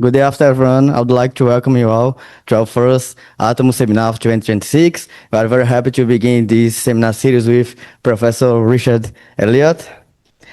Good day after everyone. I would like to welcome you all to our first Atom Seminar of 2026. We are very happy to begin this seminar series with Professor Richard Elliott.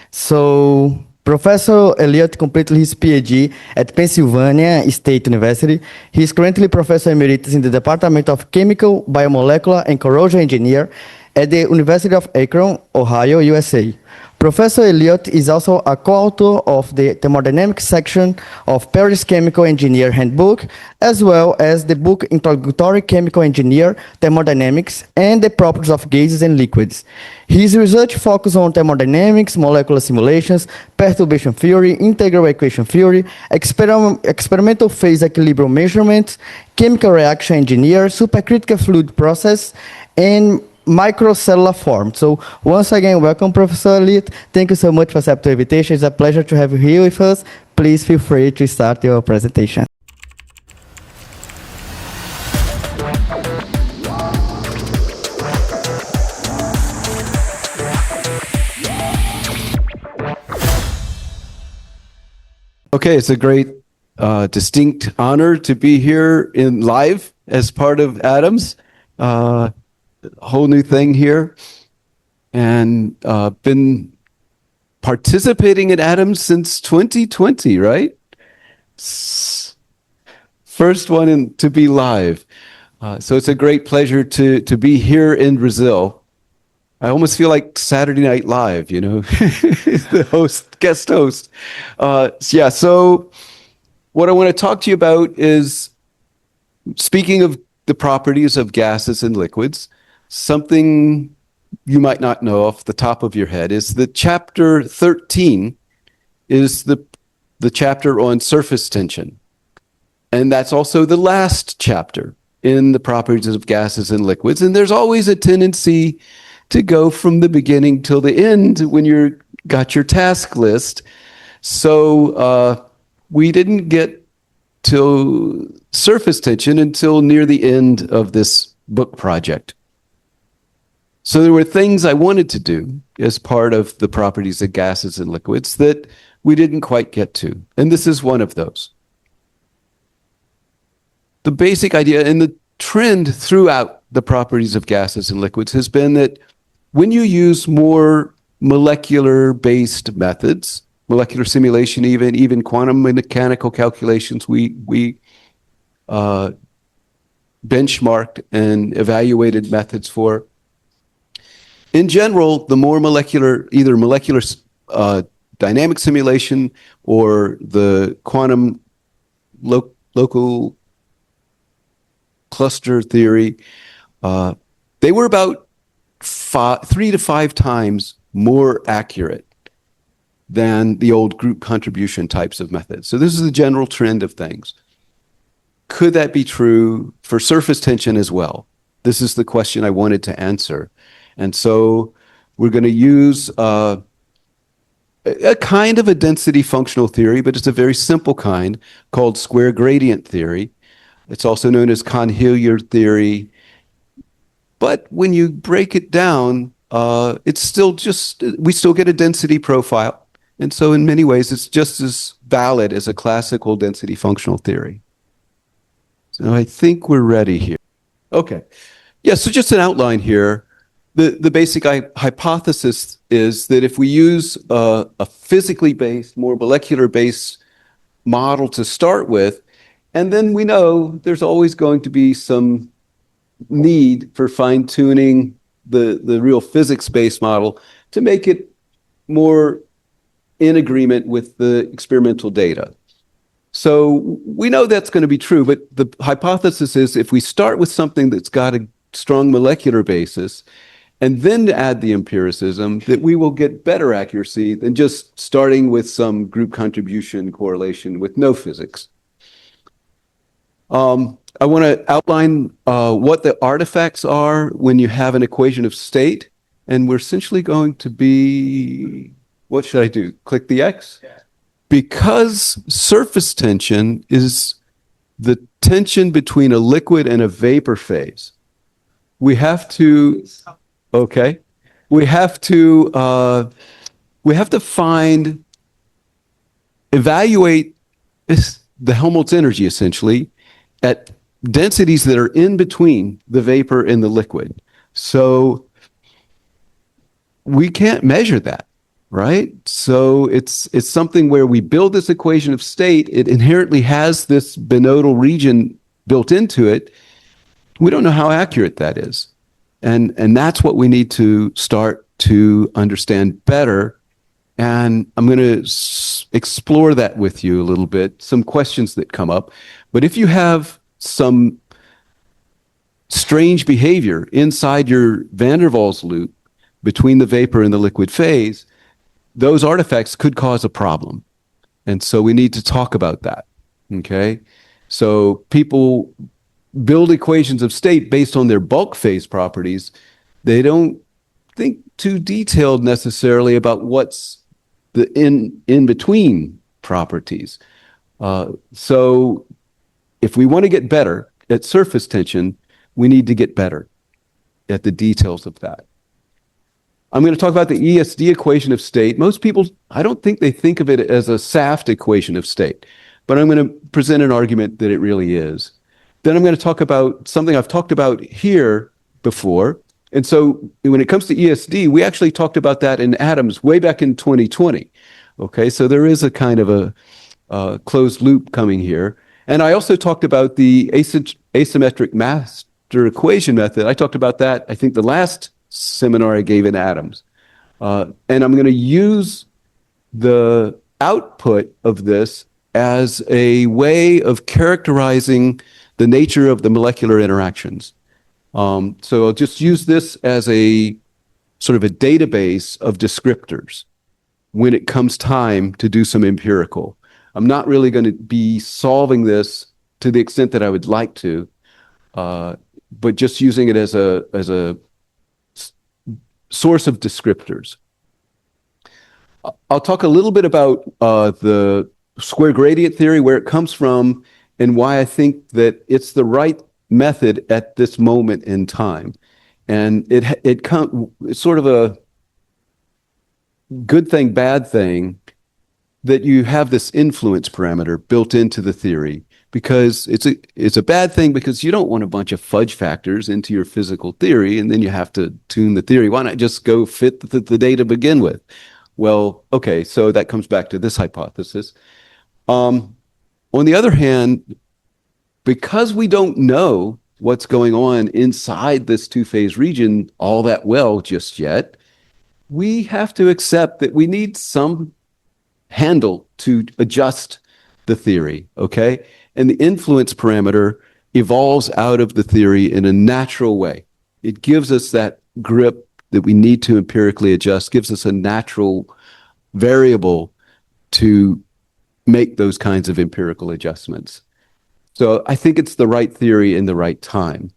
So, Professor Elliott completed his PhD at Pennsylvania State University. He is currently Professor Emeritus in the Department of Chemical, Biomolecular, and Corrosion Engineer at the University of Akron, Ohio, USA. Professor Elliott is also a co-author of the thermodynamics section of Paris Chemical Engineer Handbook, as well as the book Introductory Chemical Engineer Thermodynamics and the Properties of Gases and Liquids. His research focuses on thermodynamics, molecular simulations, perturbation theory, integral equation theory, experimental phase equilibrium measurements, chemical reaction engineer, supercritical fluid process, and microcellular form. So once again, welcome, Professor Elliott. Thank you so much for accepting the invitation. It's a pleasure to have you here with us. Please feel free to start your presentation. Okay, it's a great, distinct honor to be here in live as part of Atoms. Whole new thing here, and been participating in Atoms since 2020, right? First one to be live. So it's a great pleasure to be here in Brazil. I almost feel like Saturday Night Live, you know, the guest host. Yeah, so what I want to talk to you about is, speaking of the properties of gases and liquids, something you might not know off the top of your head is that chapter 13 is the chapter on surface tension. And that's also the last chapter in the properties of gases and liquids. And there's always a tendency to go from the beginning till the end when you're got your task list. So we didn't get to surface tension until near the end of this book project. So there were things I wanted to do as part of the properties of gases and liquids that we didn't quite get to. And this is one of those. The basic idea and the trend throughout the properties of gases and liquids has been that when you use more molecular-based methods, molecular simulation, even quantum mechanical calculations, we benchmarked and evaluated methods for. In general, the more either molecular dynamic simulation or the quantum local cluster theory, they were about 3 to 5 times more accurate than the old group contribution types of methods. So this is the general trend of things. Could that be true for surface tension as well? This is the question I wanted to answer. And so we're going to use a kind of a density functional theory, but it's a very simple kind called square gradient theory. It's also known as Cahn-Hilliard theory. But when you break it down, it's still we still get a density profile. And so in many ways, it's just as valid as a classical density functional theory. So I think we're ready here. Okay. Yeah, so just an outline here. The basic hypothesis is that if we use a physically based, more molecular based model to start with, and then we know there's always going to be some need for fine-tuning the real physics-based model to make it more in agreement with the experimental data. So we know that's going to be true, but the hypothesis is if we start with something that's got a strong molecular basis, and then add the empiricism, that we will get better accuracy than just starting with some group contribution correlation with no physics. I want to outline what the artifacts are when you have an equation of state, and we're essentially going to be, what should I do? Click the X? Yeah. Because surface tension is the tension between a liquid and a vapor phase, we have to... Okay, we have to evaluate the Helmholtz energy essentially at densities that are in between the vapor and the liquid. So we can't measure that, right? So it's something where we build this equation of state. It inherently has this binodal region built into it. We don't know how accurate that is. And that's what we need to start to understand better. And I'm going to explore that with you a little bit, some questions that come up. But if you have some strange behavior inside your van der Waals loop between the vapor and the liquid phase, those artifacts could cause a problem. And so we need to talk about that. Okay? So people build equations of state based on their bulk phase properties. They don't think too detailed necessarily about what's the in between properties. So if we want to get better at surface tension, we need to get better at the details of that. I'm going to talk about the ESD equation of state. Most people, I don't think they think of it as a SAFT equation of state, but I'm going to present an argument that it really is. Then I'm going to talk about something I've talked about here before. And so when it comes to ESD, we actually talked about that in atoms way back in 2020. Okay, so there is a kind of a closed loop coming here. And I also talked about the asymmetric master equation method. I talked about that, I think, the last seminar I gave in atoms. And I'm going to use the output of this as a way of characterizing the nature of the molecular interactions. So I'll just use this as a sort of a database of descriptors when it comes time to do some empirical. I'm not really going to be solving this to the extent that I would like to, but just using it as a source of descriptors. I'll talk a little bit about the square gradient theory, where it comes from, and why I think that it's the right method at this moment in time. And it's sort of a good thing, bad thing, that you have this influence parameter built into the theory, because it's a bad thing because you don't want a bunch of fudge factors into your physical theory, and then you have to tune the theory. Why not just go fit the data to begin with? Well, okay, so that comes back to this hypothesis. On the other hand, because we don't know what's going on inside this two-phase region all that well just yet, we have to accept that we need some handle to adjust the theory, okay? And the influence parameter evolves out of the theory in a natural way. It gives us that grip that we need to empirically adjust, gives us a natural variable to make those kinds of empirical adjustments. So I think it's the right theory in the right time.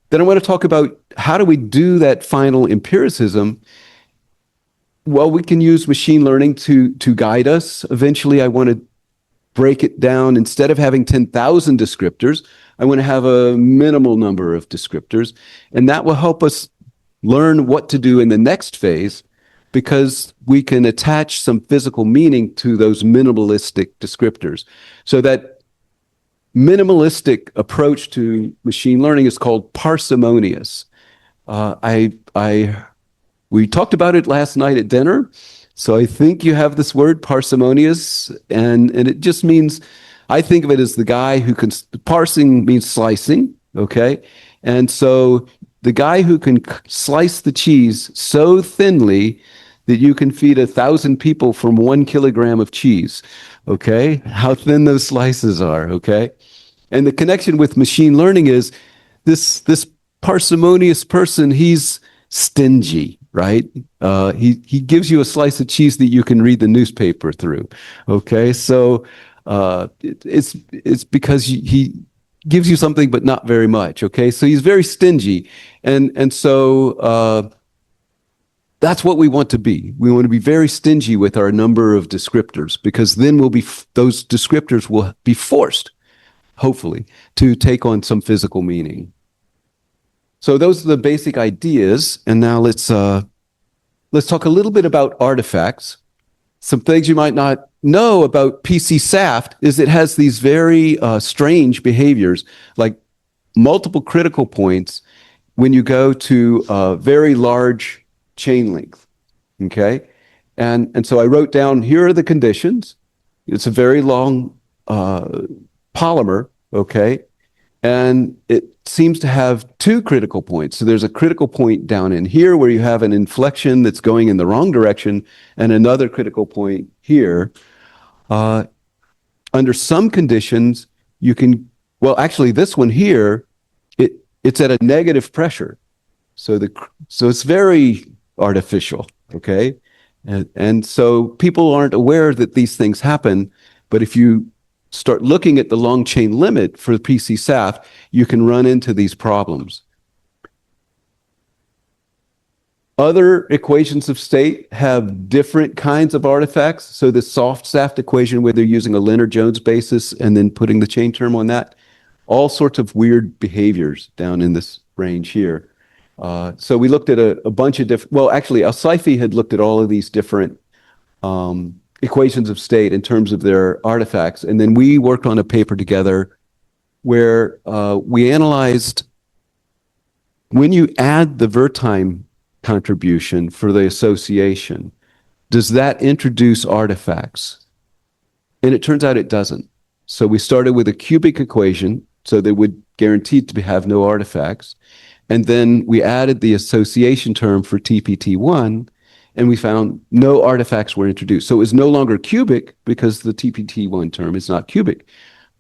Then I want to talk about how do we do that final empiricism. Well, we can use machine learning to guide us. Eventually, I want to break it down. Instead of having 10,000 descriptors, I want to have a minimal number of descriptors. And that will help us learn what to do in the next phase, because we can attach some physical meaning to those minimalistic descriptors. So that minimalistic approach to machine learning is called parsimonious. We talked about it last night at dinner, so I think you have this word parsimonious, and it just means, I think of it as the guy who can, parsing means slicing, okay? And so the guy who can slice the cheese so thinly that you can feed 1,000 people from 1 kilogram of cheese, okay? How thin those slices are, okay? And the connection with machine learning is this parsimonious person, he's stingy, right? He gives you a slice of cheese that you can read the newspaper through, okay? So it's because he gives you something but not very much, okay? So he's very stingy. And so that's what we want to be. We want to be very stingy with our number of descriptors, because then those descriptors will be forced, hopefully, to take on some physical meaning. So those are the basic ideas. And now let's talk a little bit about artifacts. Some things you might not know about PC-SAFT is it has these very strange behaviors, like multiple critical points when you go to a very large chain length, okay? And so I wrote down, here are the conditions. It's a very long polymer, okay? And it seems to have two critical points. So there's a critical point down in here where you have an inflection that's going in the wrong direction, and another critical point here. Under some conditions, you can, well, actually this one here, it's at a negative pressure. So it's very artificial, okay? And so people aren't aware that these things happen, but if you start looking at the long chain limit for PC-SAFT, you can run into these problems. Other equations of state have different kinds of artifacts. So the soft SAFT equation, where they're using a Lennard-Jones basis and then putting the chain term on that, all sorts of weird behaviors down in this range here. So we looked at a bunch of different, well, actually, Al-Saifi had looked at all of these different equations of state in terms of their artifacts. And then we worked on a paper together where we analyzed when you add the Wertheim contribution for the association, does that introduce artifacts? And it turns out it doesn't. So we started with a cubic equation, so they would guaranteed to have no artifacts. And then we added the association term for TPT1, and we found no artifacts were introduced. So it was no longer cubic because the TPT1 term is not cubic,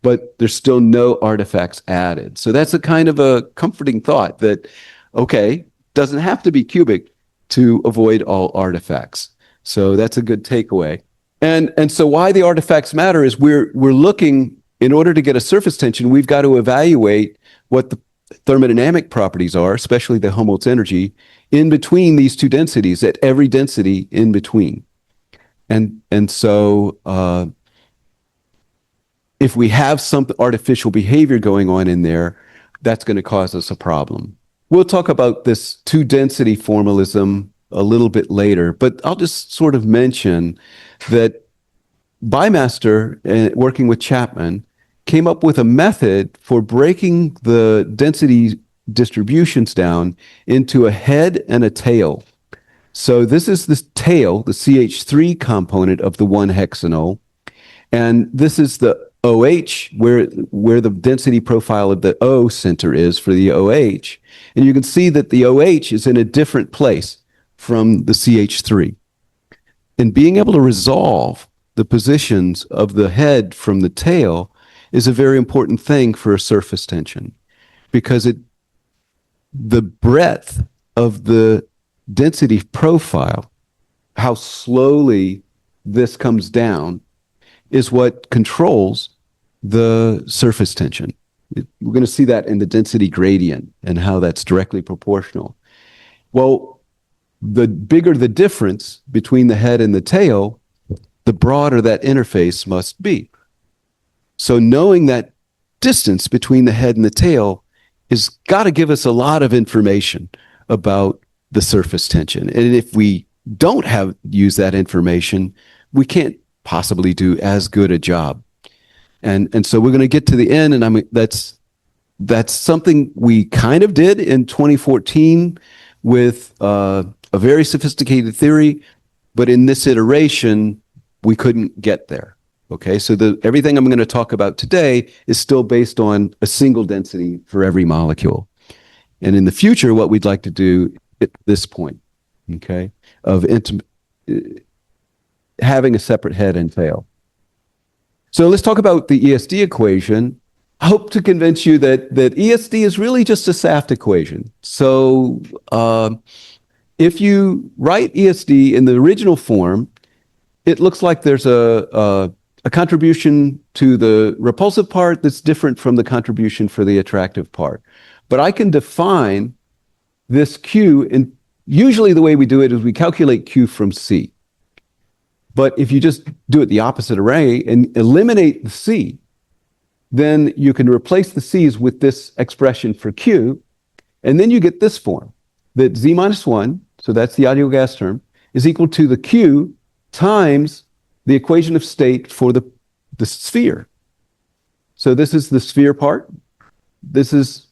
but there's still no artifacts added. So that's a kind of a comforting thought that, okay, doesn't have to be cubic to avoid all artifacts. So that's a good takeaway. And so why the artifacts matter is we're looking, in order to get a surface tension, we've got to evaluate what the thermodynamic properties are, especially the Helmholtz energy, in between these two densities, at every density in between. And so if we have some artificial behavior going on in there, that's going to cause us a problem. We'll talk about this two-density formalism a little bit later, but I'll just sort of mention that Bymaster, working with Chapman, came up with a method for breaking the density distributions down into a head and a tail. So this is the tail, the CH3 component of the 1-hexanol, and this is the OH, where the density profile of the O center is for the OH. And you can see that the OH is in a different place from the CH3. And being able to resolve the positions of the head from the tail is a very important thing for a surface tension, because the breadth of the density profile, how slowly this comes down, is what controls the surface tension. We're going to see that in the density gradient and how that's directly proportional. Well, the bigger the difference between the head and the tail, the broader that interface must be. So knowing that distance between the head and the tail has got to give us a lot of information about the surface tension. And if we don't use that information, we can't possibly do as good a job. And so we're going to get to the end, and that's something we kind of did in 2014 with a very sophisticated theory, but in this iteration, we couldn't get there. Okay, so everything I'm going to talk about today is still based on a single density for every molecule. And in the future, what we'd like to do at this point, okay, of having a separate head and tail. So let's talk about the ESD equation. I hope to convince you that ESD is really just a SAFT equation. So if you write ESD in the original form, it looks like there's a contribution to the repulsive part that's different from the contribution for the attractive part. But I can define this Q, and usually the way we do it is we calculate Q from C. But if you just do it the opposite array and eliminate the C, then you can replace the C's with this expression for Q, and then you get this form, that Z minus 1, so that's the ideal gas term, is equal to the Q times the equation of state for the sphere. So this is the sphere part. This is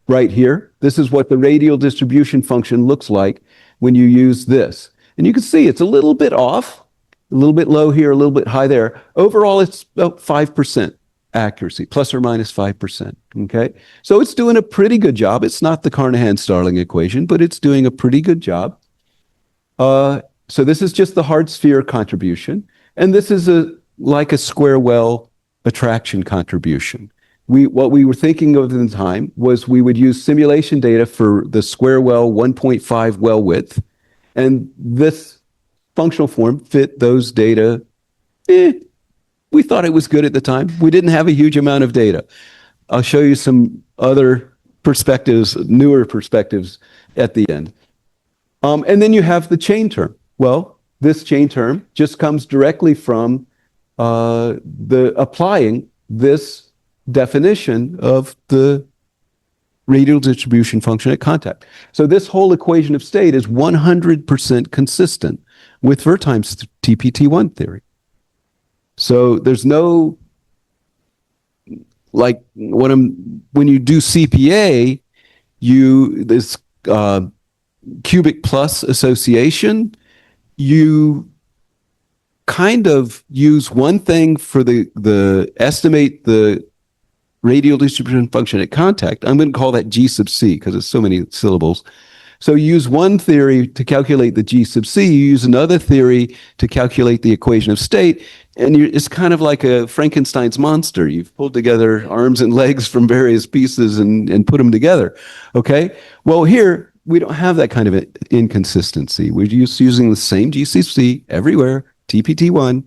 right here. This is what the radial distribution function looks like when you use this. And you can see it's a little bit off, a little bit low here, a little bit high there. Overall, it's about 5% accuracy, plus or minus 5%. Okay, so it's doing a pretty good job. It's not the Carnahan-Starling equation, but it's doing a pretty good job. So this is just the hard sphere contribution, and this is like a square well attraction contribution. What we were thinking of at the time was we would use simulation data for the square well 1.5 well width, and this functional form fit those data. We thought it was good at the time. We didn't have a huge amount of data. I'll show you some other perspectives, newer perspectives at the end. And then you have the chain term. Well, this chain term just comes directly from applying this definition of the radial distribution function at contact. So this whole equation of state is 100% consistent with Wertheim's TPT1 theory. So there's no, like when you do CPA, this cubic plus association, you kind of use one thing for the estimate the radial distribution function at contact. I'm going to call that G sub C because it's so many syllables. So you use one theory to calculate the G sub C, you use another theory to calculate the equation of state, and it's kind of like a Frankenstein's monster. You've pulled together arms and legs from various pieces and put them together, okay? Well, here, we don't have that kind of inconsistency. We're using the same G sub C everywhere, TPT1,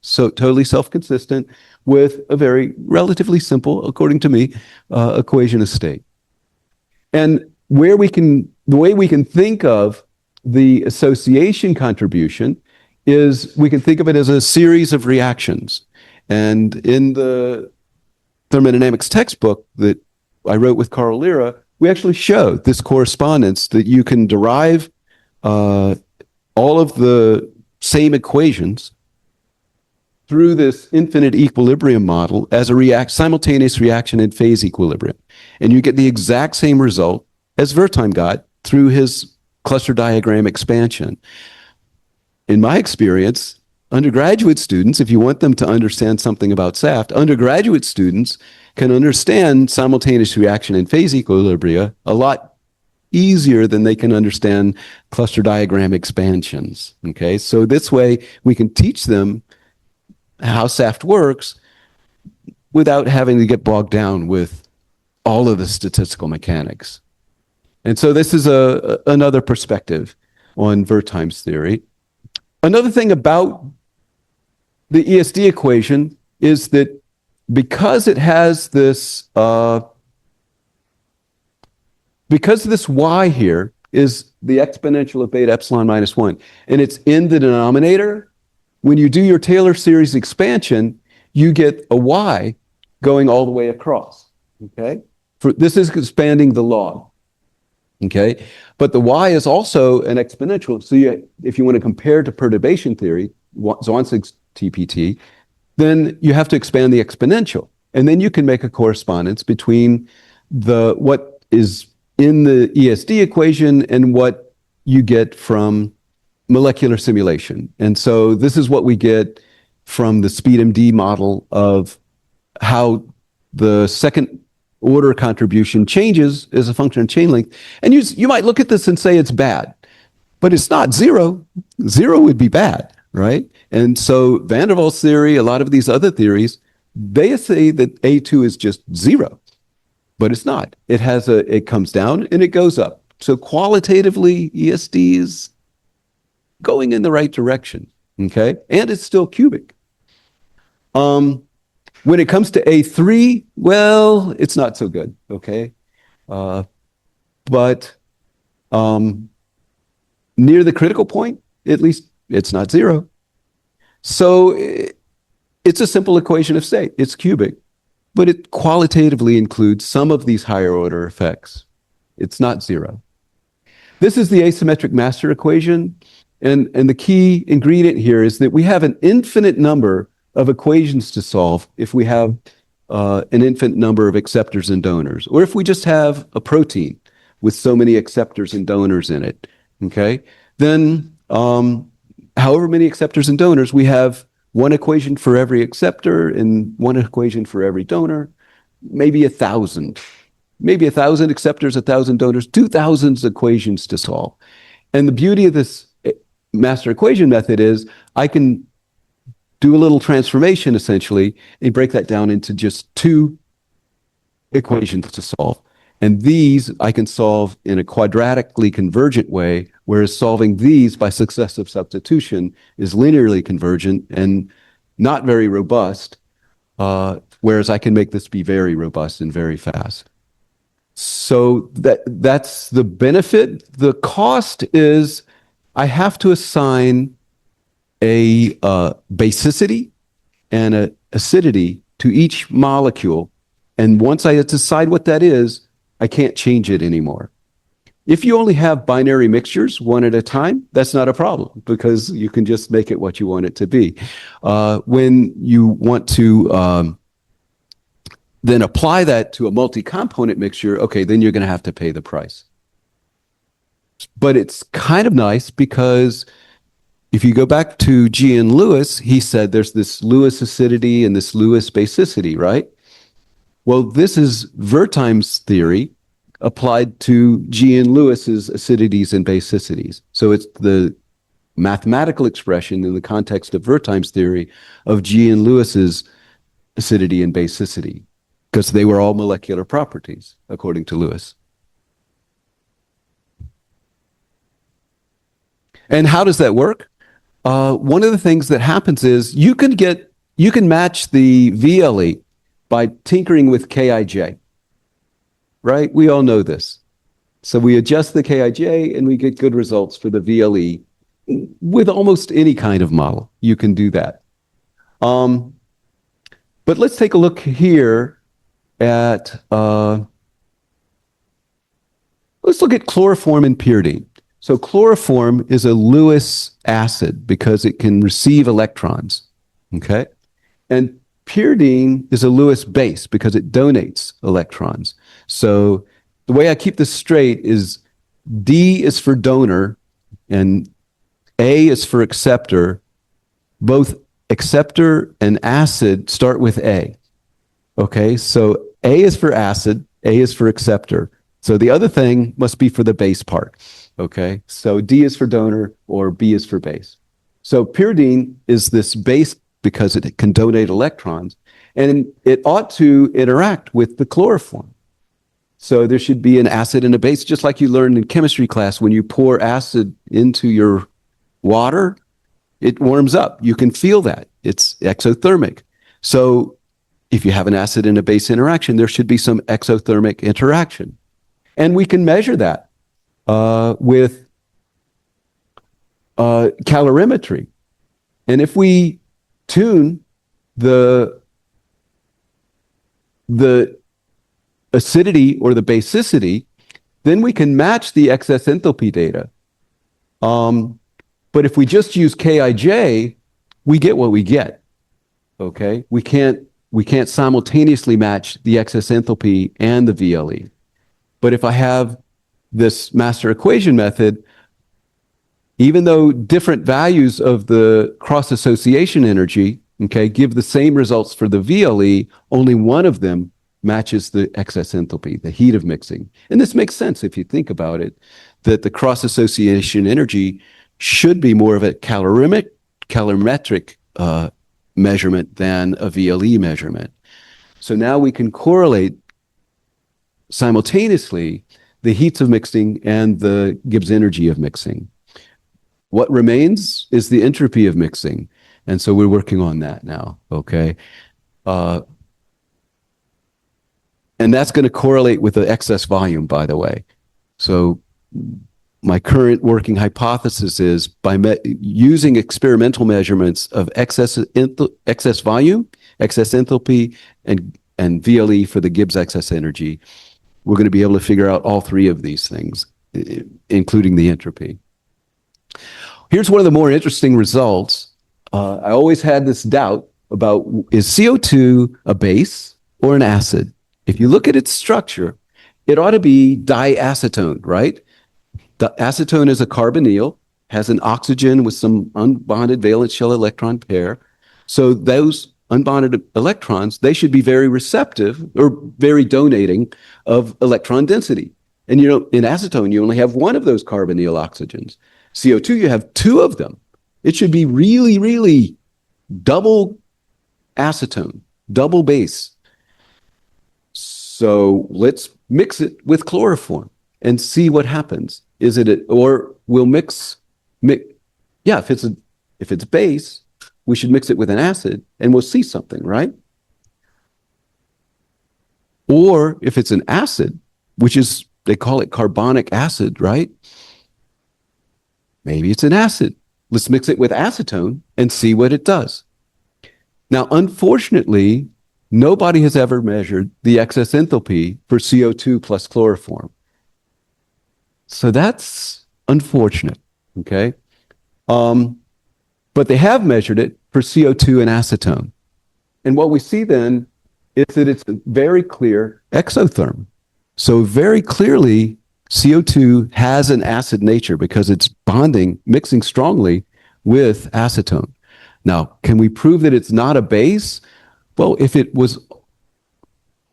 so totally self-consistent with a very relatively simple, according to me, equation of state. And the way we can think of the association contribution is we can think of it as a series of reactions. And in the thermodynamics textbook that I wrote with Carl Lyra, we actually show this correspondence that you can derive all of the same equations through this infinite equilibrium model as a simultaneous reaction in phase equilibrium. And you get the exact same result as Wertheim got through his cluster diagram expansion. In my experience, undergraduate students, if you want them to understand something about SAFT, undergraduate students can understand simultaneous reaction in phase equilibria a lot easier than they can understand cluster diagram expansions. Okay, so this way we can teach them how SAFT works without having to get bogged down with all of the statistical mechanics. And so this is another perspective on Wertheim's theory. Another thing about the ESD equation is that because it has this, because this y here is the exponential of beta epsilon minus 1, and it's in the denominator, when you do your Taylor series expansion, you get a y going all the way across, okay? This is expanding the log, okay? But the y is also an exponential, so if you want to compare to perturbation theory, Zwanzig's TPT, then you have to expand the exponential. And then you can make a correspondence between what is in the ESD equation and what you get from molecular simulation. And so this is what we get from the SpeedMD model of how the second order contribution changes as a function of chain length. And you might look at this and say it's bad, but it's not zero. Zero would be bad, right? And so Van der Waals theory, a lot of these other theories, they say that A2 is just zero, but it's not. It comes down and it goes up. So qualitatively, ESD is going in the right direction, okay? And it's still cubic. When it comes to A3, well, it's not so good, okay? But near the critical point, at least it's not zero. So it's a simple equation of state. It's cubic, but it qualitatively includes some of these higher order effects. It's not zero. This is the asymmetric master equation. And the key ingredient here is that we have an infinite number of equations to solve if we have an infinite number of acceptors and donors, or if we just have a protein with so many acceptors and donors in it, okay? Then however many acceptors and donors, we have one equation for every acceptor and one equation for every donor, maybe 1,000. Maybe 1,000 acceptors, 1,000 donors, 2,000 equations to solve. And the beauty of this master equation method is I can do a little transformation essentially and break that down into just 2 equations to solve. And these I can solve in a quadratically convergent way, whereas solving these by successive substitution is linearly convergent and not very robust, whereas I can make this be very robust and very fast. So that's the benefit. The cost is I have to assign a basicity and a acidity to each molecule. And once I decide what that is, I can't change it anymore. If you only have binary mixtures one at a time, that's not a problem because you can just make it what you want it to be. When you want to then apply that to a multi-component mixture, okay, then you're going to have to pay the price. But it's kind of nice because if you go back to G.N. Lewis, he said there's this Lewis acidity and this Lewis basicity, right? Well, this is Wertheim's theory applied to G.N. Lewis's acidities and basicities. So it's the mathematical expression in the context of Wertheim's theory of G.N. Lewis's acidity and basicity, because they were all molecular properties, according to Lewis. And how does that work? One of the things that happens is you can match the VLE by tinkering with Kij, right? We all know this. So we adjust the Kij and we get good results for the VLE with almost any kind of model. You can do that. But let's take a look here at, let's look at chloroform and pyridine. So chloroform is a Lewis acid because it can receive electrons, okay? And pyridine is a Lewis base because it donates electrons. So the way I keep this straight is D is for donor and A is for acceptor. Both acceptor and acid start with A. Okay, so A is for acid, A is for acceptor. So the other thing must be for the base part. Okay, so D is for donor or B is for base. So pyridine is this base because it can donate electrons, and it ought to interact with the chloroform. So there should be an acid and a base, just like you learned in chemistry class. When you pour acid into your water, it warms up. You can feel that. It's exothermic. So if you have an acid and a base interaction, there should be some exothermic interaction. And we can measure that with calorimetry. And if we tune the acidity or the basicity, then we can match the excess enthalpy data. But if we just use Kij, we get what we get. Okay, we can't simultaneously match the excess enthalpy and the VLE. But if I have this master equation method, even though different values of the cross-association energy, okay, give the same results for the VLE, only one of them matches the excess enthalpy, the heat of mixing. And this makes sense if you think about it, that the cross-association energy should be more of a calorimetric measurement than a VLE measurement. So now we can correlate simultaneously the heats of mixing and the Gibbs energy of mixing. What remains is the entropy of mixing. And so we're working on that now, okay? And that's going to correlate with the excess volume, by the way. So my current working hypothesis is by using experimental measurements of excess volume, excess enthalpy, and VLE for the Gibbs excess energy, we're going to be able to figure out all three of these things, including the entropy. Here's one of the more interesting results. I always had this doubt about, is CO2 a base or an acid? If you look at its structure, it ought to be diacetone, right? The acetone is a carbonyl, has an oxygen with some unbonded valence shell electron pair. So those unbonded electrons, they should be very receptive or very donating of electron density. And you know, in acetone, you only have one of those carbonyl oxygens. CO2, you have two of them. It should be really, really double acetone, double base. So let's mix it with chloroform and see what happens. Is it, or we'll mix, yeah, if it's base, we should mix it with an acid and we'll see something, right? Or if it's an acid, which is, they call it carbonic acid, right? Maybe it's an acid. Let's mix it with acetone and see what it does. Now, unfortunately, nobody has ever measured the excess enthalpy for CO2 plus chloroform. So that's unfortunate, okay? But they have measured it for CO2 and acetone. And what we see then is that it's a very clear exotherm. So very clearly, CO2 has an acid nature because it's bonding, mixing strongly with acetone. Now, can we prove that it's not a base? Well, if it was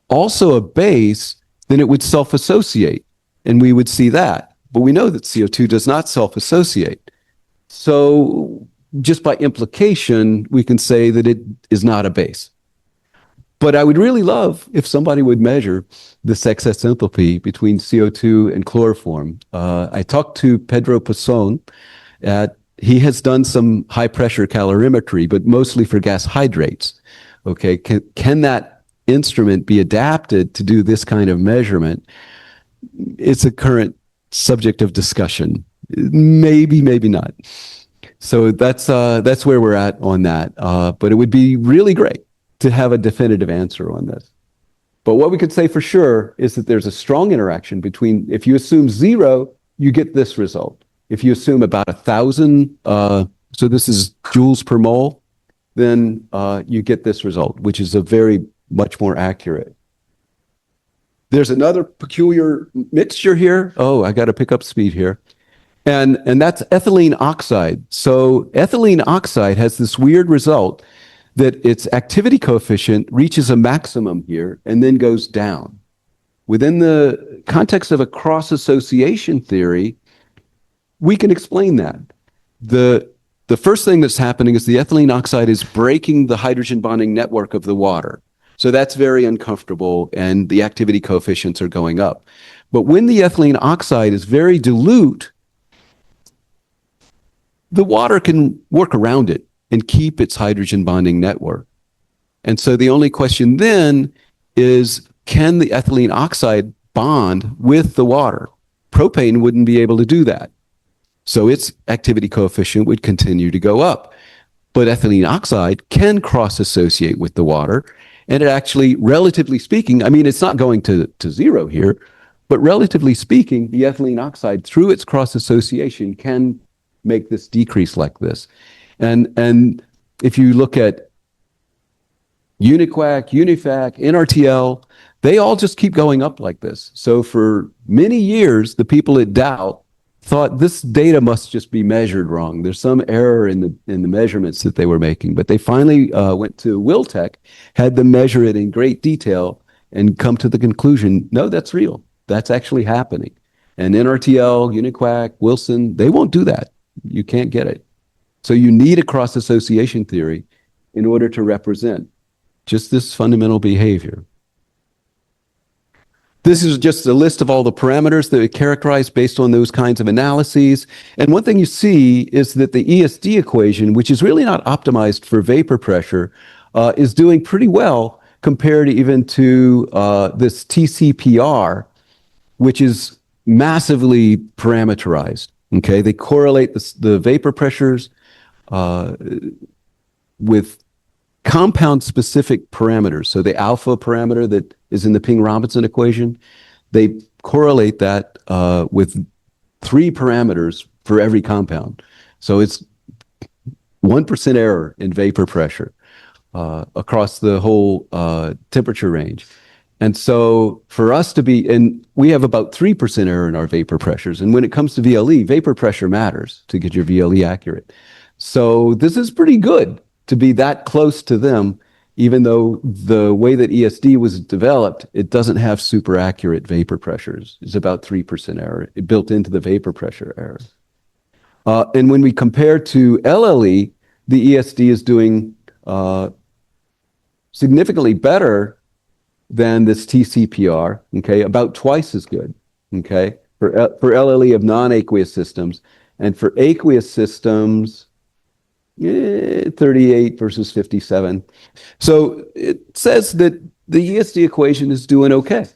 also a base, then it would self-associate, and we would see that. But we know that CO2 does not self-associate. So just by implication, we can say that it is not a base. But I would really love if somebody would measure this excess enthalpy between CO2 and chloroform. I talked to Pedro Passon. He has done some high pressure calorimetry, but mostly for gas hydrates. Okay, can that instrument be adapted to do this kind of measurement? It's a current subject of discussion. Maybe, maybe not. So that's where we're at on that. But it would be really great to have a definitive answer on this. But what we could say for sure is that there's a strong interaction between, if you assume 0, you get this result. If you assume about 1,000, so this is joules per mole, then you get this result, which is a very much more accurate. There's another peculiar mixture here. Oh, I got to pick up speed here. And that's ethylene oxide. So ethylene oxide has this weird result that its activity coefficient reaches a maximum here and then goes down. Within the context of a cross-association theory, we can explain that. The first thing that's happening is the ethylene oxide is breaking the hydrogen bonding network of the water. So that's very uncomfortable, and the activity coefficients are going up. But when the ethylene oxide is very dilute, the water can work around it and keep its hydrogen bonding network. And so the only question then is, can the ethylene oxide bond with the water? Propane wouldn't be able to do that. So its activity coefficient would continue to go up. But ethylene oxide can cross-associate with the water. And it actually, relatively speaking, I mean, it's not going to 0 here, but relatively speaking, the ethylene oxide, through its cross-association, can make this decrease like this. And if you look at Uniquac, Unifac, NRTL, they all just keep going up like this. So for many years, the people at Dow thought this data must just be measured wrong. There's some error in the measurements that they were making. But they finally went to Wiltec, had them measure it in great detail, and come to the conclusion, no, that's real. That's actually happening. And NRTL, Uniquac, Wilson, they won't do that. You can't get it. So you need a cross-association theory in order to represent just this fundamental behavior. This is just a list of all the parameters that we characterize based on those kinds of analyses. And one thing you see is that the ESD equation, which is really not optimized for vapor pressure, is doing pretty well compared even to this TCPR, which is massively parameterized. Okay, they correlate the vapor pressures with compound-specific parameters. So the alpha parameter that is in the Ping-Robinson equation, they correlate that with 3 parameters for every compound. So it's 1% error in vapor pressure across the whole temperature range. And so for us to be, and we have about 3% error in our vapor pressures. And when it comes to VLE, vapor pressure matters to get your VLE accurate. So this is pretty good to be that close to them, even though the way that ESD was developed, it doesn't have super accurate vapor pressures. It's about 3% error built into the vapor pressure error. And when we compare to LLE, the ESD is doing significantly better than this TCPR, okay, about twice as good, okay, for LLE of non-aqueous systems. And for aqueous systems, 38 versus 57. So it says that the ESD equation is doing okay,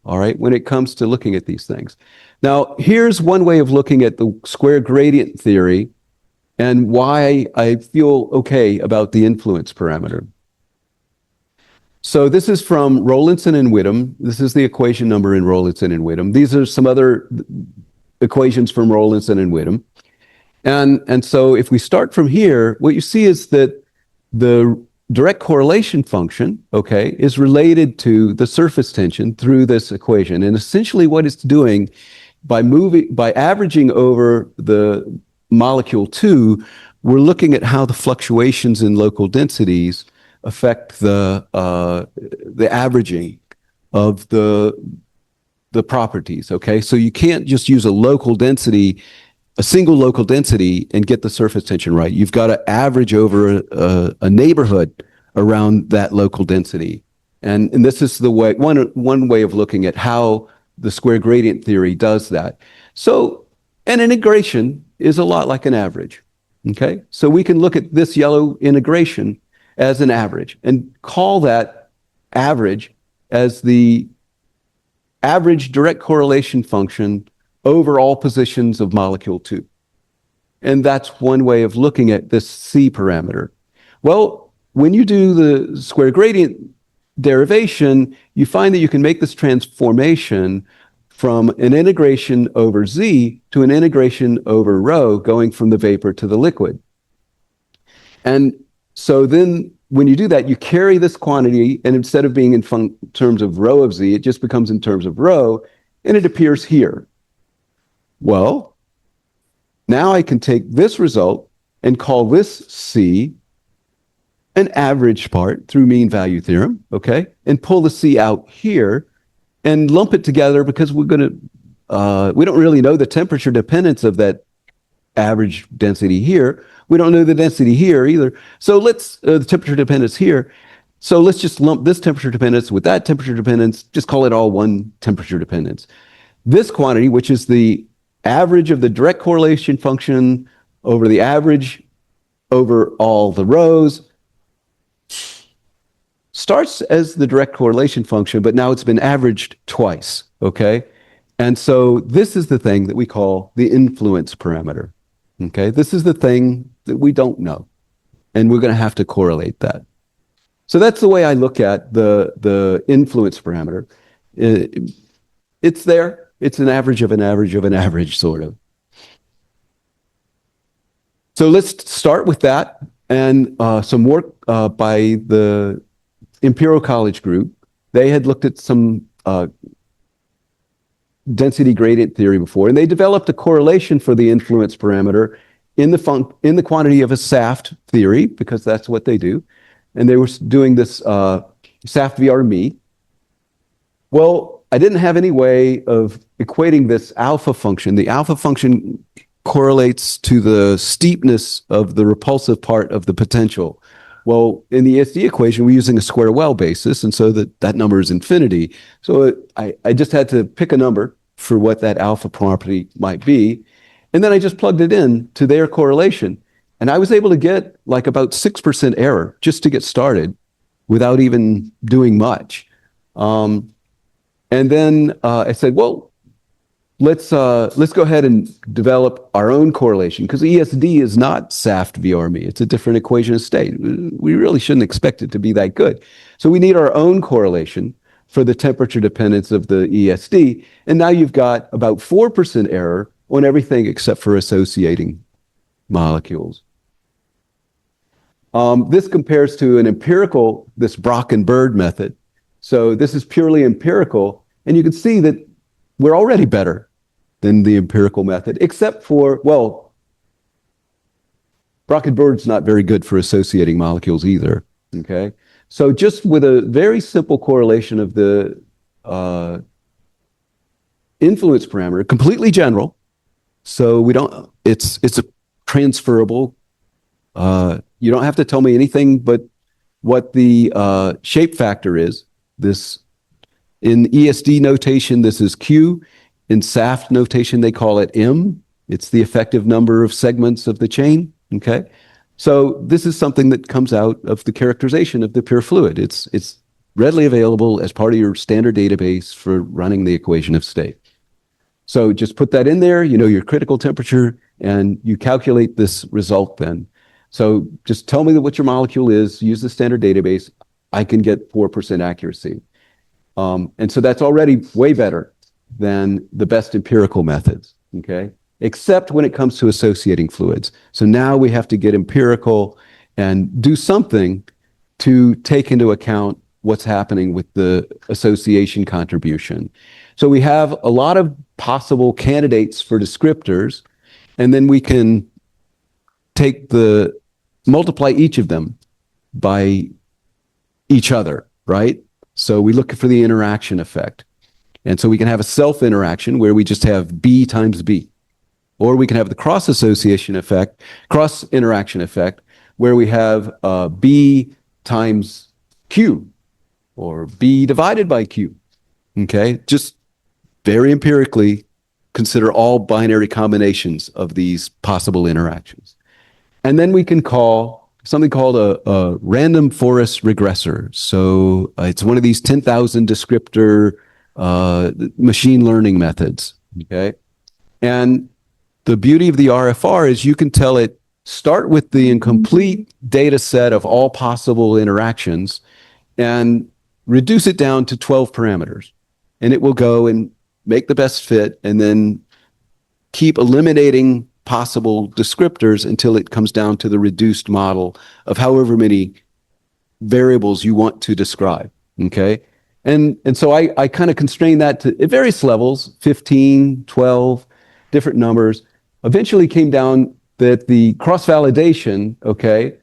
all right, when it comes to looking at these things. Now, here's one way of looking at the square gradient theory and why I feel okay about the influence parameter. So this is from Rowlandson and Whittam. This is the equation number in Rowlandson and Whittam. These are some other equations from Rowlandson and Whittam. And so if we start from here, what you see is that the direct correlation function, okay, is related to the surface tension through this equation. And essentially what it's doing by averaging over the molecule 2, we're looking at how the fluctuations in local densities affect the averaging of the properties, okay? So you can't just use a single local density and get the surface tension right. You've got to average over a neighborhood around that local density. And this is the way, one way of looking at how the square gradient theory does that. So an integration is a lot like an average, okay? So we can look at this yellow integration as an average and call that average as the average direct correlation function over all positions of molecule 2. And that's one way of looking at this C parameter. Well, when you do the square gradient derivation, you find that you can make this transformation from an integration over Z to an integration over rho going from the vapor to the liquid. And so then when you do that, you carry this quantity, and instead of being in terms of rho of Z, it just becomes in terms of rho, and it appears here. Well, now I can take this result and call this C an average part through mean value theorem, okay? And pull the C out here and lump it together because we don't really know the temperature dependence of that average density here. We don't know the density here either. So the temperature dependence here. So let's just lump this temperature dependence with that temperature dependence, just call it all one temperature dependence. This quantity, which is the average of the direct correlation function over the average over all the rows, starts as the direct correlation function, but now it's been averaged twice, okay? And so this is the thing that we call the influence parameter, okay? This is the thing that we don't know, and we're going to have to correlate that. So that's the way I look at the influence parameter. It's there. It's an average of an average of an average, sort of. So let's start with that, and some work by the Imperial College group. They had looked at some density gradient theory before, and they developed a correlation for the influence parameter in the quantity of a SAFT theory, because that's what they do. And they were doing this SAFT VR me. Well, I didn't have any way of equating this alpha function. The alpha function correlates to the steepness of the repulsive part of the potential. Well, in the ESD equation, we're using a square well basis, and so that number is infinity. So I just had to pick a number for what that alpha property might be, and then I just plugged it in to their correlation. And I was able to get like about 6% error just to get started without even doing much. And then I said, well, let's go ahead and develop our own correlation, because ESD is not SAFT VRME. It's a different equation of state. We really shouldn't expect it to be that good. So we need our own correlation for the temperature dependence of the ESD. And now you've got about 4% error on everything except for associating molecules. This compares to an empirical, this Brock and Bird method. So this is purely empirical, and you can see that we're already better than the empirical method, except for, well, Brock and Bird's not very good for associating molecules either, okay? So just with a very simple correlation of the influence parameter, completely general, so we don't, it's a transferable, you don't have to tell me anything but what the shape factor is. This, in ESD notation, this is Q. In SAFT notation, they call it M. It's the effective number of segments of the chain, okay? So this is something that comes out of the characterization of the pure fluid. It's readily available as part of your standard database for running the equation of state. So just put that in there, you know your critical temperature, and you calculate this result then. So just tell me what your molecule is, use the standard database, I can get 4% accuracy. And so that's already way better than the best empirical methods, okay? Except when it comes to associating fluids. So now we have to get empirical and do something to take into account what's happening with the association contribution. So we have a lot of possible candidates for descriptors, and then we can multiply each of them by each other, right? So we look for the interaction effect. And so we can have a self-interaction where we just have B times B. Or we can have the cross-association effect, cross-interaction effect, where we have B times Q, or B divided by Q, okay? Just very empirically consider all binary combinations of these possible interactions. And then we can call something called a random forest regressor. So it's one of these 10,000 descriptor machine learning methods, okay? And the beauty of the RFR is you can tell it, start with the incomplete data set of all possible interactions and reduce it down to 12 parameters. And it will go and make the best fit and then keep eliminating possible descriptors until it comes down to the reduced model of however many variables you want to describe, okay? And so I kind of constrain that to at various levels, 15, 12, different numbers. Eventually came down that the cross-validation, okay,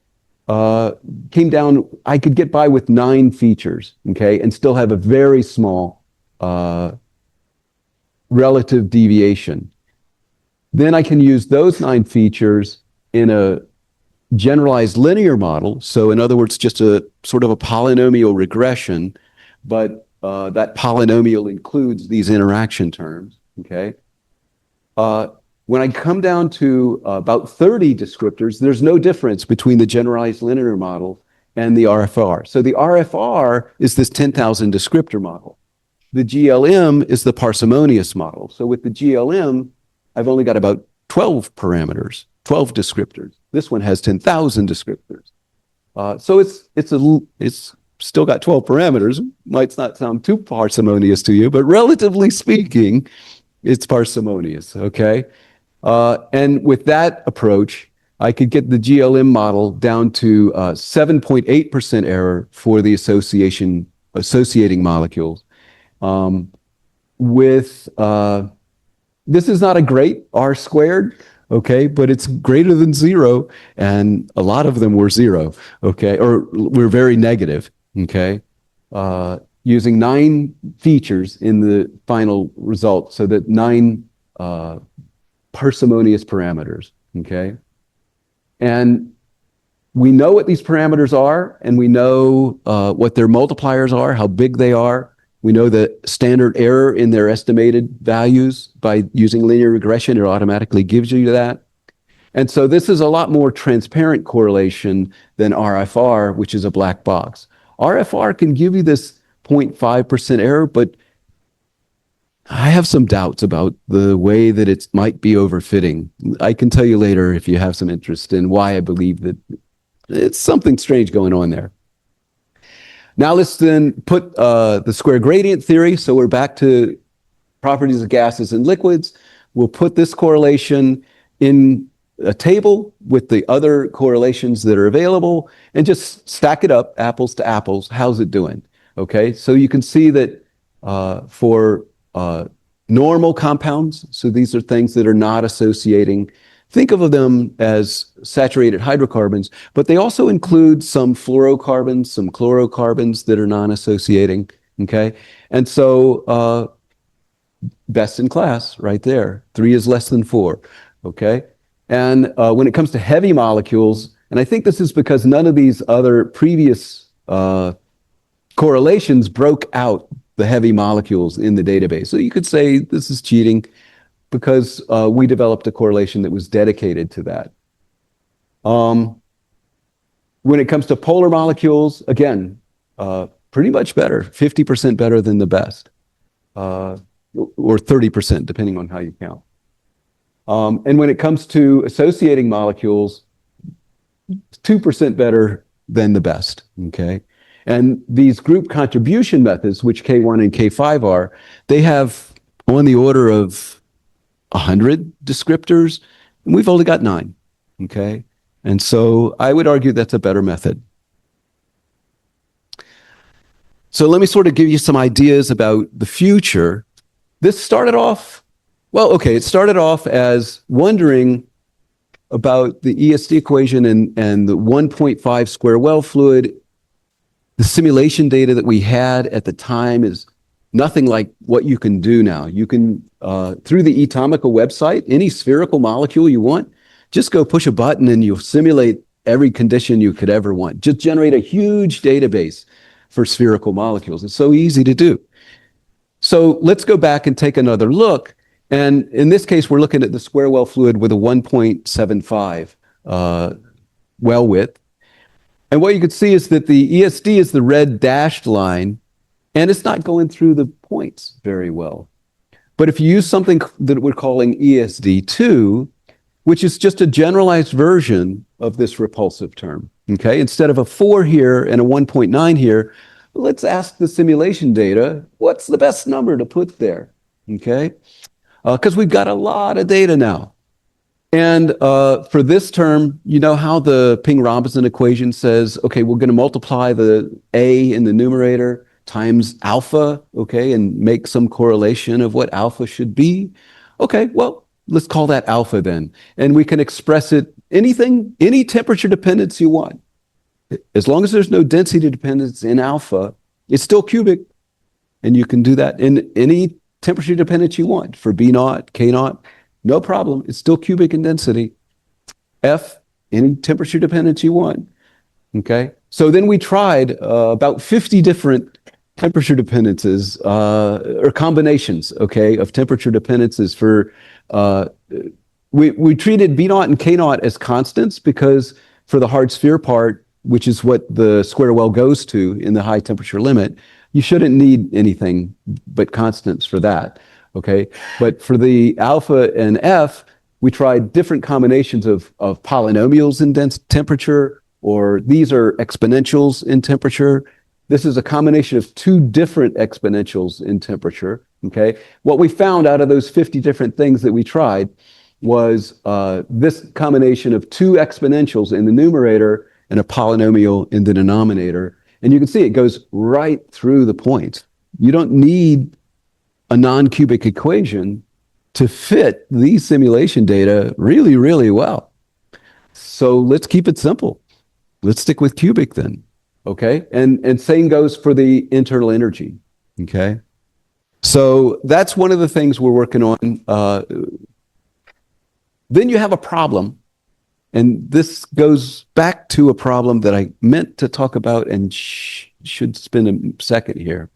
came down, I could get by with 9 features, okay, and still have a very small relative deviation. Then I can use those 9 features in a generalized linear model. So in other words, just a sort of a polynomial regression, but that polynomial includes these interaction terms, okay? When I come down to about 30 descriptors, there's no difference between the generalized linear model and the RFR. So the RFR is this 10,000 descriptor model. The GLM is the parsimonious model. So with the GLM, I've only got about 12 parameters, 12 descriptors. This one has 10,000 descriptors. So it's still got 12 parameters. Might not sound too parsimonious to you, but relatively speaking, it's parsimonious, okay? And with that approach, I could get the GLM model down to 7.8% error for the associating molecules. This is not a great R squared, okay, but it's greater than 0, and a lot of them were 0, okay, or were very negative, okay, using 9 features in the final result, so that 9 parsimonious parameters, okay? And we know what these parameters are, and we know what their multipliers are, how big they are. We know the standard error in their estimated values by using linear regression. It automatically gives you that. And so this is a lot more transparent correlation than RFR, which is a black box. RFR can give you this 0.5% error, but I have some doubts about the way that it might be overfitting. I can tell you later if you have some interest in why I believe that it's something strange going on there. Now let's then put the square gradient theory. So we're back to properties of gases and liquids. We'll put this correlation in a table with the other correlations that are available and just stack it up, apples to apples. How's it doing? Okay, so you can see that for normal compounds, so these are things that are not associating, think of them as saturated hydrocarbons, but they also include some fluorocarbons, some chlorocarbons that are non-associating, okay? And so best in class right there. 3 is less than 4, okay? And when it comes to heavy molecules, and I think this is because none of these other previous correlations broke out the heavy molecules in the database. So you could say this is cheating because we developed a correlation that was dedicated to that. When it comes to polar molecules, again, pretty much better, 50% better than the best, or 30%, depending on how you count. And when it comes to associating molecules, 2% better than the best, okay? And these group contribution methods, which K1 and K5 are, they have on the order of 100 descriptors, and we've only got 9, okay? And so I would argue that's a better method. So let me sort of give you some ideas about the future. This started off, well, okay, it started off as wondering about the ESD equation and the 1.5 square well fluid. The simulation data that we had at the time is nothing like what you can do now. You can, through the Atomica website, any spherical molecule you want, just go push a button and you'll simulate every condition you could ever want. Just generate a huge database for spherical molecules. It's so easy to do. So let's go back and take another look. And in this case, we're looking at the square well fluid with a 1.75 well width. And what you can see is that the ESD is the red dashed line, and it's not going through the points very well. But if you use something that we're calling ESD2, which is just a generalized version of this repulsive term, okay? Instead of a 4 here and a 1.9 here, let's ask the simulation data, what's the best number to put there, okay? Because we've got a lot of data now. And for this term, you know how the Ping-Robinson equation says, okay, we're going to multiply the A in the numerator times alpha, okay, and make some correlation of what alpha should be. Okay, well, let's call that alpha then. And we can express it anything, any temperature dependence you want. As long as there's no density dependence in alpha, it's still cubic. And you can do that in any temperature dependence you want for B naught, K naught. No problem. It's still cubic in density. F, any temperature dependence you want. Okay. So then we tried about 50 different temperature dependences or combinations, okay, of temperature dependences for, we treated B naught and K naught as constants because for the hard sphere part, which is what the square well goes to in the high temperature limit, you shouldn't need anything but constants for that. Okay, but for the alpha and F, we tried different combinations of polynomials in dense temperature, or these are exponentials in temperature. This is a combination of 2 different exponentials in temperature. Okay, what we found out of those 50 different things that we tried was this combination of 2 exponentials in the numerator and a polynomial in the denominator. And you can see it goes right through the points. You don't need a non-cubic equation to fit these simulation data really, really well. So let's keep it simple. Let's stick with cubic then, okay? And same goes for the internal energy, okay? So that's one of the things we're working on. Then you have a problem, and this goes back to a problem that I meant to talk about and should spend a second here.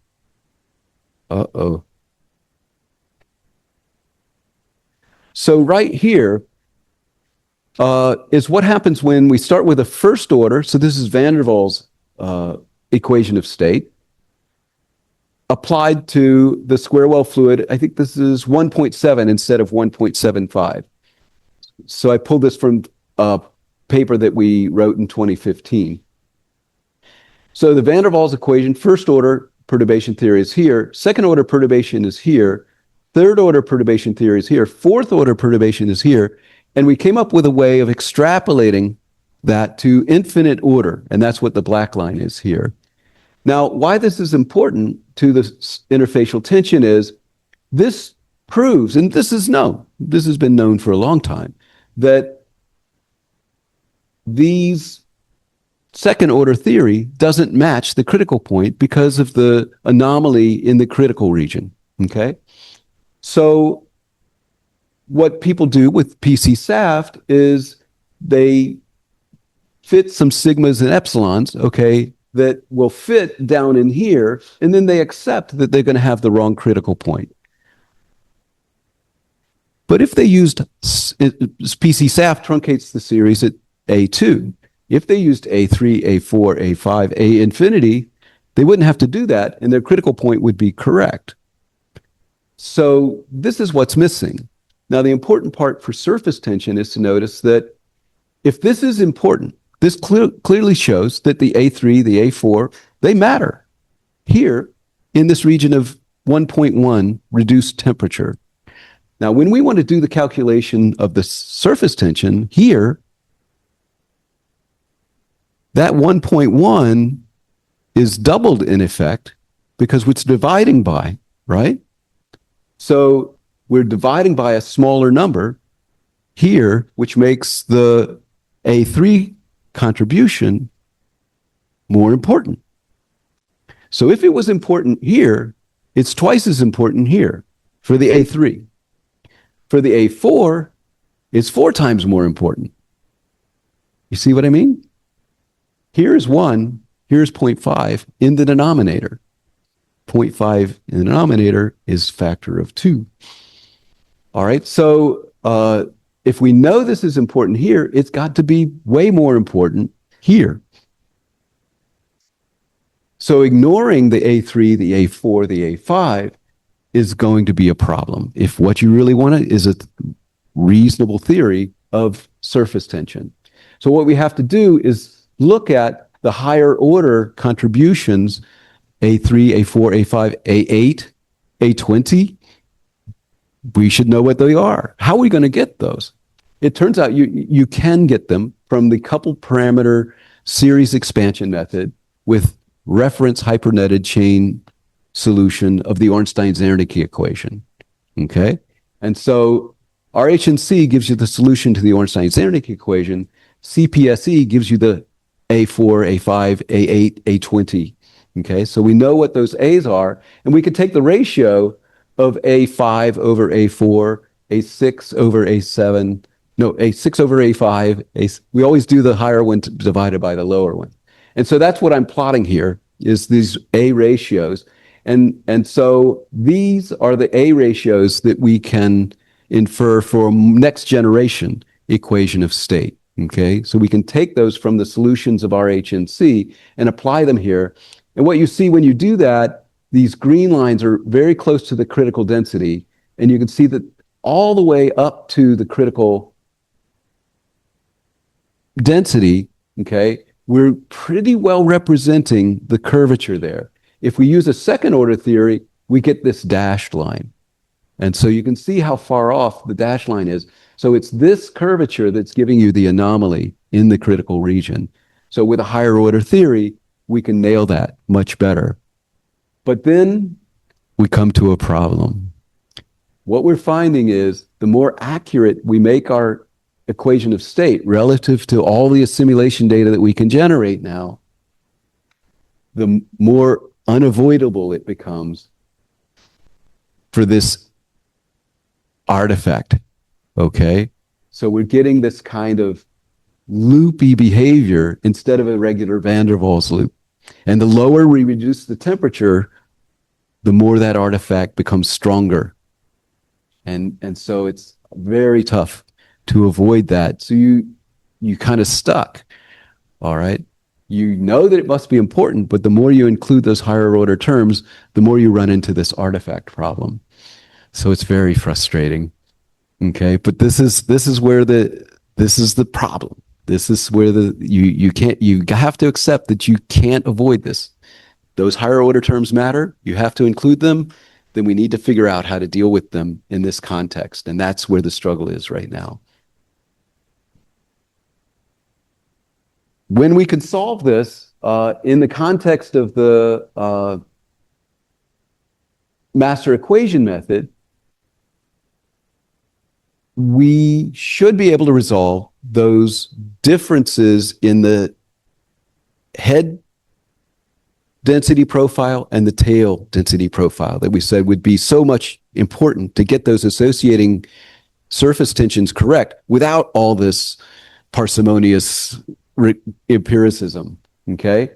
Uh-oh. So right here is what happens when we start with a first order. So this is van der Waals equation of state applied to the square well fluid. I think this is 1.7 instead of 1.75. So I pulled this from a paper that we wrote in 2015. So the van der Waals equation, first order perturbation theory is here. Second order perturbation is here. Third order perturbation theory is here. Fourth order perturbation is here. And we came up with a way of extrapolating that to infinite order, and that's what the black line is here. Now, why this is important to the interfacial tension is this proves, and this is known, this has been known for a long time, that these second order theory doesn't match the critical point because of the anomaly in the critical region, okay? So what people do with PC-SAFT is they fit some sigmas and epsilons, okay, that will fit down in here, and then they accept that they're going to have the wrong critical point. But if they used PC-SAFT truncates the series at A2. If they used A3, A4, A5, A infinity, they wouldn't have to do that, and their critical point would be correct. So this is what's missing. Now, the important part for surface tension is to notice that if this is important, this clearly shows that the A3, the A4, they matter here in this region of 1.1 reduced temperature. Now, when we want to do the calculation of the surface tension here, that 1.1 is doubled in effect because it's dividing by, right? So we're dividing by a smaller number here, which makes the A3 contribution more important. So if it was important here, it's twice as important here for the A3. For the A4, it's 4 times more important. You see what I mean? Here's 1, here's 0.5 in the denominator. 0.5 in the denominator is factor of 2. All right, so if we know this is important here, it's got to be way more important here. So ignoring the A3, the A4, the A5 is going to be a problem if what you really want is a reasonable theory of surface tension. So what we have to do is look at the higher order contributions, A3, A4, A5, A8, A20. We should know what they are. How are we going to get those? It turns out you can get them from the coupled parameter series expansion method with reference hypernetted chain solution of the Ornstein-Zernike equation, okay? And so RHNC gives you the solution to the Ornstein-Zernike equation. CPSE gives you the A4, A5, A8, A20, okay? So we know what those A's are, and we can take the ratio of A5 over A4, A6 over A7, no, A6 over A5, we always do the higher one divided by the lower one. And so that's what I'm plotting here, is these A ratios. And so these are the A ratios that we can infer for next generation equation of state, okay? So we can take those from the solutions of RHNC and apply them here. And what you see when you do that, these green lines are very close to the critical density, and you can see that all the way up to the critical density, okay, we're pretty well representing the curvature there. If we use a second order theory, we get this dashed line. And so you can see how far off the dashed line is. So it's this curvature that's giving you the anomaly in the critical region. So with a higher order theory, we can nail that much better. But then we come to a problem. What we're finding is the more accurate we make our equation of state relative to all the assimilation data that we can generate now, the more unavoidable it becomes for this artifact, okay? So we're getting this kind of loopy behavior instead of a regular van der Waals loop. And the lower we reduce the temperature, the more that artifact becomes stronger. And so it's very tough to avoid that. So you kind of stuck, all right? You know that it must be important, but the more you include those higher order terms, the more you run into this artifact problem. So it's very frustrating. Okay, but this is where this is the problem. This is where you have to accept that you can't avoid this. Those higher order terms matter. You have to include them. Then we need to figure out how to deal with them in this context, and that's where the struggle is right now. When we can solve this in the context of the master equation method, we should be able to resolve those differences in the head density profile and the tail density profile that we said would be so much important to get those associating surface tensions correct without all this parsimonious empiricism, okay?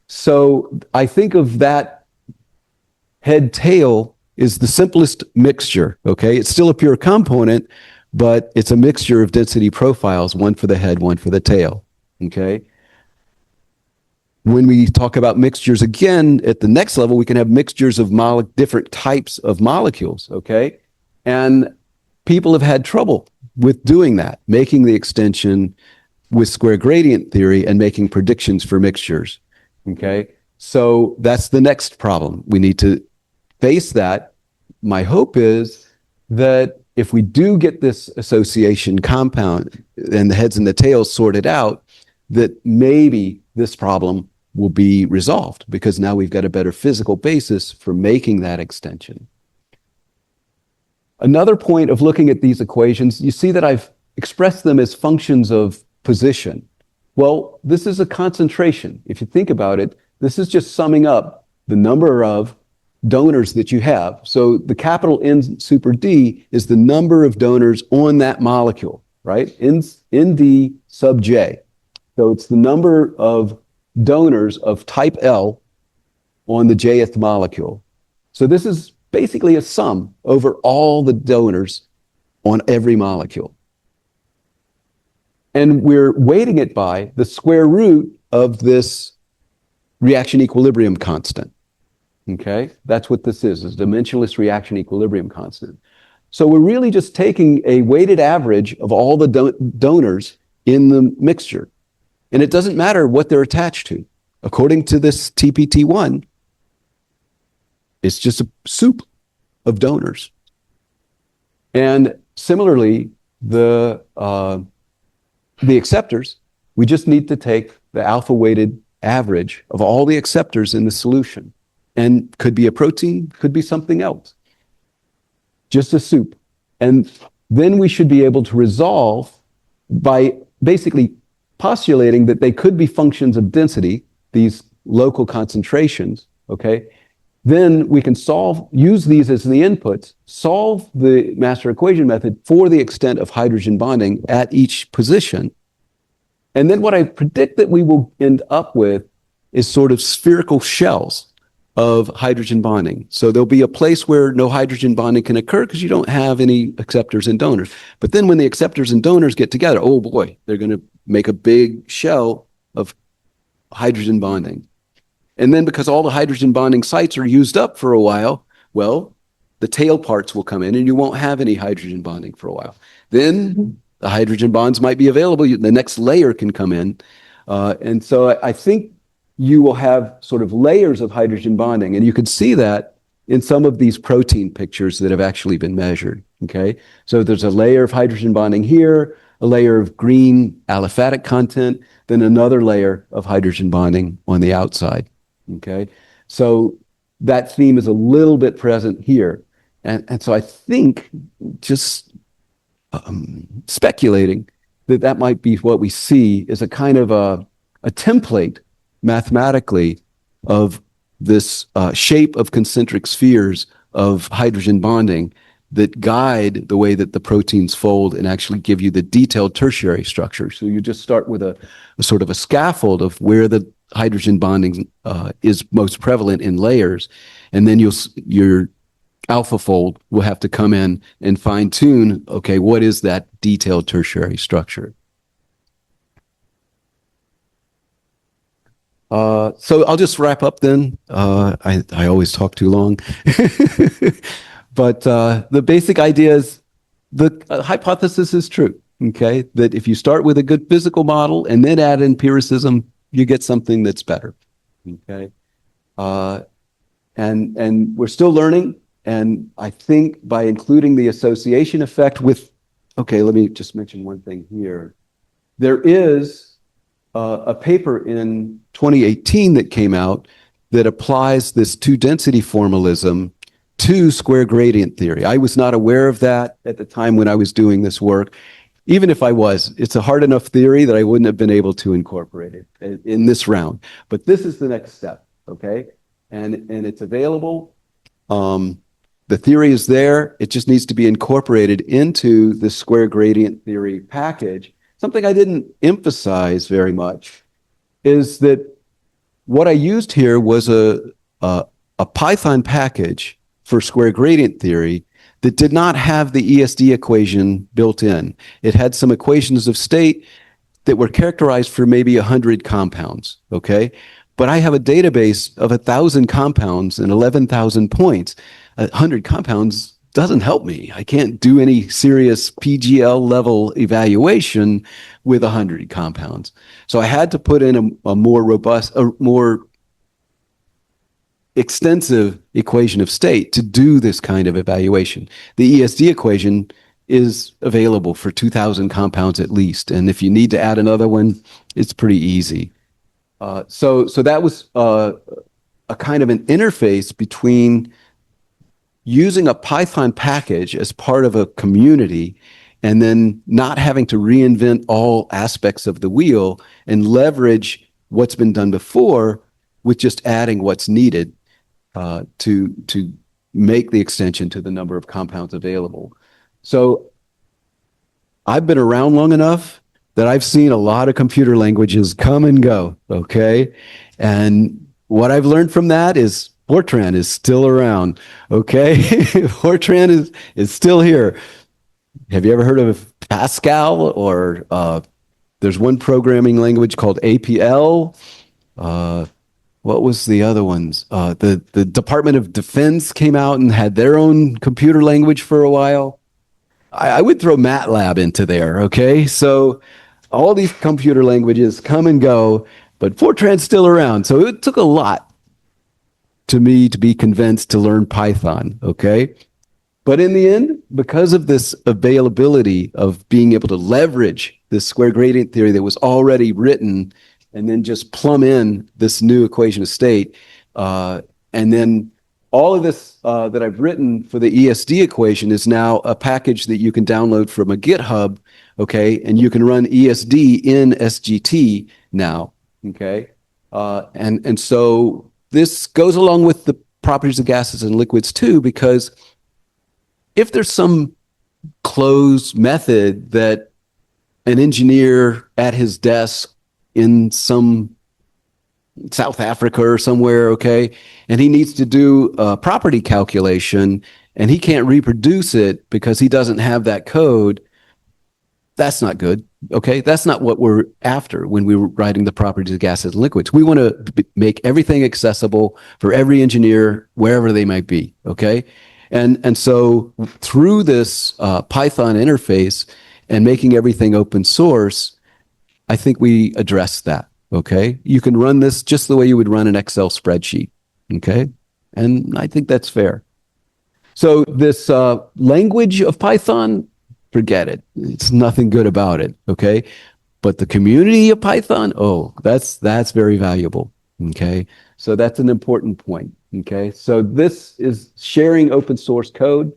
So I think of that head-tail is the simplest mixture, okay? It's still a pure component, but it's a mixture of density profiles, one for the head, one for the tail, okay? When we talk about mixtures again, at the next level, we can have mixtures of different types of molecules, okay? And people have had trouble with doing that, making the extension with square gradient theory and making predictions for mixtures, okay? So that's the next problem. We need to face that. My hope is that if we do get this association compound and the heads and the tails sorted out, that maybe this problem will be resolved because now we've got a better physical basis for making that extension. Another point of looking at these equations, you see that I've expressed them as functions of position. Well, this is a concentration. If you think about it, this is just summing up the number of donors that you have. So the capital N super D is the number of donors on that molecule, right? ND sub J. So it's the number of donors of type L on the jth molecule. So this is basically a sum over all the donors on every molecule. And we're weighting it by the square root of this reaction equilibrium constant. Okay, that's what this is a dimensionless reaction equilibrium constant. So we're really just taking a weighted average of all the donors in the mixture. And it doesn't matter what they're attached to. According to this TPT1, it's just a soup of donors. And similarly, the acceptors, we just need to take the alpha weighted average of all the acceptors in the solution. And could be a protein, could be something else. Just a soup. And then we should be able to resolve by basically postulating that they could be functions of density, these local concentrations, okay? Then we can use these as the inputs, solve the master equation method for the extent of hydrogen bonding at each position. And then what I predict that we will end up with is sort of spherical shells of hydrogen bonding. So there'll be a place where no hydrogen bonding can occur because you don't have any acceptors and donors. But then when the acceptors and donors get together, oh boy, they're going to make a big shell of hydrogen bonding. And then because all the hydrogen bonding sites are used up for a while, well, the tail parts will come in and you won't have any hydrogen bonding for a while. Then the hydrogen bonds might be available. The next layer can come in. And so I think you will have sort of layers of hydrogen bonding. And you can see that in some of these protein pictures that have actually been measured, okay? So there's a layer of hydrogen bonding here, a layer of green aliphatic content, then another layer of hydrogen bonding on the outside, okay? So that theme is a little bit present here. And so I think, just speculating, that might be what we see is a kind of a template mathematically of this shape of concentric spheres of hydrogen bonding that guide the way that the proteins fold and actually give you the detailed tertiary structure. So you just start with a sort of a scaffold of where the hydrogen bonding is most prevalent in layers, and then your alpha fold will have to come in and fine tune, okay, what is that detailed tertiary structure? So I'll just wrap up then. I always talk too long. But the basic idea is the hypothesis is true, okay? That if you start with a good physical model and then add empiricism, you get something that's better, okay? And we're still learning. And I think by including the association effect with, okay, let me just mention one thing here. There is a paper in 2018 that came out that applies this two-density formalism to square gradient theory. I was not aware of that at the time when I was doing this work. Even if I was, it's a hard enough theory that I wouldn't have been able to incorporate it in this round. But this is the next step, okay? And it's available. The theory is there. It just needs to be incorporated into the square gradient theory package. Something I didn't emphasize very much is that what I used here was a Python package for square gradient theory that did not have the ESD equation built in. It had some equations of state that were characterized for maybe 100 compounds, okay? But I have a database of 1,000 compounds and 11,000 points. 100 compounds doesn't help me. I can't do any serious PGL level evaluation with 100 compounds. So I had to put in a more robust, a more extensive equation of state to do this kind of evaluation. The ESD equation is available for 2,000 compounds at least. And if you need to add another one, it's pretty easy. So that was a kind of an interface between using a Python package as part of a community and then not having to reinvent all aspects of the wheel and leverage what's been done before with just adding what's needed to make the extension to the number of compounds available. So I've been around long enough that I've seen a lot of computer languages come and go, okay? And what I've learned from that is Fortran is still around, okay? Fortran is still here. Have you ever heard of Pascal? Or there's one programming language called APL. What was the other ones? The Department of Defense came out and had their own computer language for a while. I would throw MATLAB into there, okay? So all these computer languages come and go, but Fortran's still around. So it took a lot to me to be convinced to learn Python, okay? But in the end, because of this availability of being able to leverage this square gradient theory that was already written and then just plumb in this new equation of state, and then all of this that I've written for the ESD equation is now a package that you can download from a GitHub, okay? And you can run ESD in SGT now, okay? And so this goes along with the properties of gases and liquids too, because if there's some closed method that an engineer at his desk in some South Africa or somewhere, okay, and he needs to do a property calculation and he can't reproduce it because he doesn't have that code, that's not good, okay? That's not what we're after when we were writing the properties of gases and liquids. We want to make everything accessible for every engineer, wherever they might be, okay? And so through this Python interface and making everything open source, I think we address that, okay? You can run this just the way you would run an Excel spreadsheet, okay? And I think that's fair. So this language of Python, forget it. It's nothing good about it, okay? But the community of Python, oh, that's very valuable, okay? So that's an important point, okay? So this is sharing open source code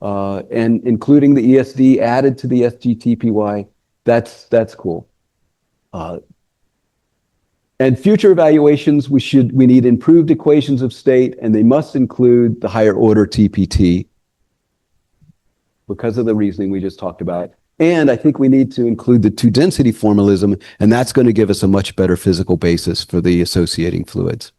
and including the ESD added to the SGTPY. That's cool. And future evaluations, we need improved equations of state, and they must include the higher order TPT because of the reasoning we just talked about. And I think we need to include the two density formalism, and that's going to give us a much better physical basis for the associating fluids.